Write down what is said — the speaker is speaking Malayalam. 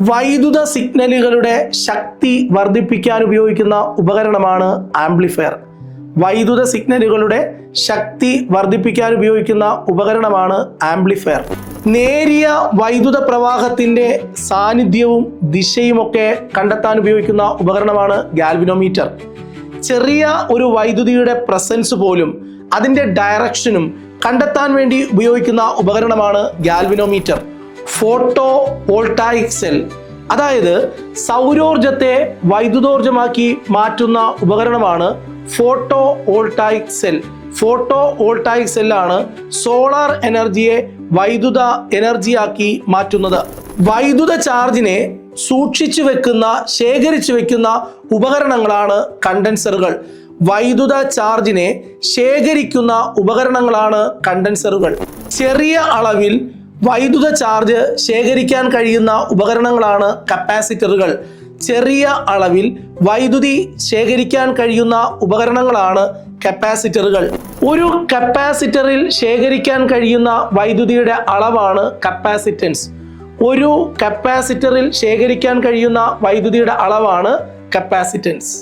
വൈദ്യുത സിഗ്നലുകളുടെ ശക്തി വർദ്ധിപ്പിക്കാൻ ഉപയോഗിക്കുന്ന ഉപകരണമാണ് ആംപ്ലിഫയർ. വൈദ്യുത സിഗ്നലുകളുടെ ശക്തി വർദ്ധിപ്പിക്കാൻ ഉപയോഗിക്കുന്ന ഉപകരണമാണ് ആംപ്ലിഫയർ. നേരിയ വൈദ്യുത പ്രവാഹത്തിന്റെ സാന്നിധ്യവും ദിശയുമൊക്കെ കണ്ടെത്താൻ ഉപയോഗിക്കുന്ന ഉപകരണമാണ് ഗാൽവനോമീറ്റർ. ചെറിയ ഒരു വൈദ്യുതിയുടെ പ്രസൻസ് പോലും അതിന്റെ ഡയറക്ഷനും കണ്ടെത്താൻ വേണ്ടി ഉപയോഗിക്കുന്ന ഉപകരണമാണ് ഗാൽവനോമീറ്റർ. ഫോട്ടോ വോൾട്ടായിക് സെൽ, അതായത് സൗരോർജത്തെ വൈദ്യുതോർജമാക്കി മാറ്റുന്ന ഉപകരണമാണ് photovoltaic cell. Photovoltaic സെല്ലാണ് സോളാർ എനർജിയെ വൈദ്യുത എനർജിയാക്കി മാറ്റുന്നത്. വൈദ്യുത ചാർജിനെ സൂക്ഷിച്ചു വെക്കുന്ന, ശേഖരിച്ചു വെക്കുന്ന ഉപകരണങ്ങളാണ് കണ്ടൻസറുകൾ. വൈദ്യുത ചാർജിനെ ശേഖരിക്കുന്ന ഉപകരണങ്ങളാണ് കണ്ടൻസറുകൾ. ചെറിയ അളവിൽ വൈദ്യുത ചാർജ് ശേഖരിക്കാൻ കഴിയുന്ന ഉപകരണങ്ങളാണ് കപ്പാസിറ്ററുകൾ. ചെറിയ അളവിൽ വൈദ്യുതി ശേഖരിക്കാൻ കഴിയുന്ന ഉപകരണങ്ങളാണ് കപ്പാസിറ്ററുകൾ. ഒരു കപ്പാസിറ്ററിൽ ശേഖരിക്കാൻ കഴിയുന്ന വൈദ്യുതിയുടെ അളവാണ് കപ്പാസിറ്റൻസ്. ഒരു കപ്പാസിറ്ററിൽ ശേഖരിക്കാൻ കഴിയുന്ന വൈദ്യുതിയുടെ അളവാണ് കപ്പാസിറ്റൻസ്.